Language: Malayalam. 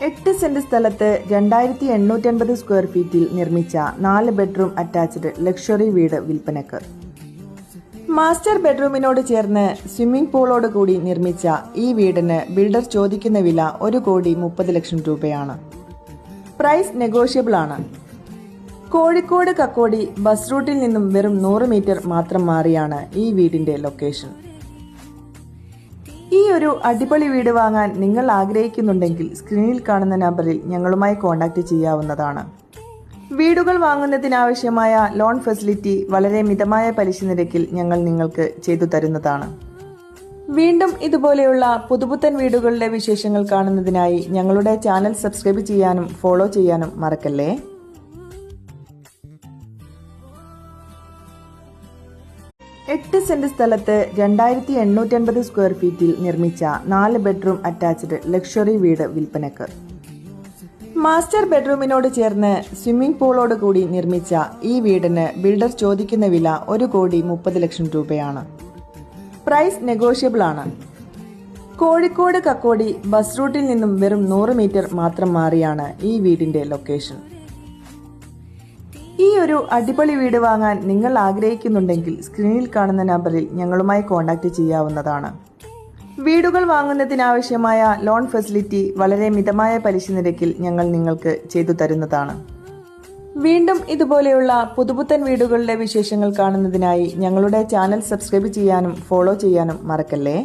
8 സെന്റ് സ്ഥലത്ത് 2850 സ്ക്വയർ ഫീറ്റിൽ നിർമ്മിച്ച 4 ബെഡ്റൂം അറ്റാച്ച്ഡ് ലക്ഷറി വീട് വിൽപ്പനക്ക്. മാസ്റ്റർ ബെഡ്റൂമിനോട് ചേർന്ന് സ്വിമ്മിംഗ് പൂളോട് കൂടി നിർമ്മിച്ച ഈ വീടിന് ബിൽഡർ ചോദിക്കുന്ന വില 1,30,00,000 രൂപയാണ്. പ്രൈസ് നെഗോഷ്യബിൾ ആണ്. കോഴിക്കോട് കക്കോടി ബസ് റൂട്ടിൽ നിന്നും വെറും 100 മീറ്റർ മാത്രം മാറിയാണ് ഈ വീടിന്റെ ലൊക്കേഷൻ. ഈ ഒരു അടിപൊളി വീട് വാങ്ങാൻ നിങ്ങൾ ആഗ്രഹിക്കുന്നുണ്ടെങ്കിൽ സ്ക്രീനിൽ കാണുന്ന നമ്പറിൽ ഞങ്ങളുമായി കോൺടാക്ട് ചെയ്യാവുന്നതാണ്. വീടുകൾ വാങ്ങുന്നതിനാവശ്യമായ ലോൺ ഫെസിലിറ്റി വളരെ മിതമായ പലിശ നിരക്കിൽ ഞങ്ങൾ നിങ്ങൾക്ക് ചെയ്തു തരുന്നതാണ്. വീണ്ടും ഇതുപോലെയുള്ള പുതുപുത്തൻ വീടുകളുടെ വിശേഷങ്ങൾ കാണുന്നതിനായി ഞങ്ങളുടെ ചാനൽ സബ്സ്ക്രൈബ് ചെയ്യാനും ഫോളോ ചെയ്യാനും മറക്കല്ലേ. 8 സെന്റ് സ്ഥലത്ത് 2850 സ്ക്വയർ ഫീറ്റിൽ നിർമ്മിച്ച 4 ബെഡ്റൂം അറ്റാച്ച്ഡ് ലക്ഷറി വീട് വിൽപ്പനക്ക്. മാസ്റ്റർ ബെഡ്റൂമിനോട് ചേർന്ന് സ്വിമ്മിംഗ് പൂളോട് കൂടി നിർമ്മിച്ച ഈ വീടിന് ബിൽഡർ ചോദിക്കുന്ന വില 1,30,00,000 രൂപയാണ്. പ്രൈസ് നെഗോഷ്യബിൾ ആണ്. കോഴിക്കോട് കക്കോടി ബസ് റൂട്ടിൽ നിന്നും വെറും 100 മീറ്റർ മാത്രം മാറിയാണ് ഈ വീടിന്റെ ലൊക്കേഷൻ. ഈ ഒരു അടിപൊളി വീട് വാങ്ങാൻ നിങ്ങൾ ആഗ്രഹിക്കുന്നുണ്ടെങ്കിൽ സ്ക്രീനിൽ കാണുന്ന നമ്പറിൽ ഞങ്ങളുമായി കോൺടാക്ട് ചെയ്യാവുന്നതാണ്. വീടുകൾ വാങ്ങുന്നതിനാവശ്യമായ ലോൺ ഫെസിലിറ്റി വളരെ മിതമായ പലിശ നിരക്കിൽ ഞങ്ങൾ നിങ്ങൾക്ക് ചെയ്തു തരുന്നതാണ്. വീണ്ടും ഇതുപോലെയുള്ള പുതുപുത്തൻ വീടുകളുടെ വിശേഷങ്ങൾ കാണുന്നതിനായി ഞങ്ങളുടെ ചാനൽ സബ്സ്ക്രൈബ് ചെയ്യാനും ഫോളോ ചെയ്യാനും മറക്കല്ലേ.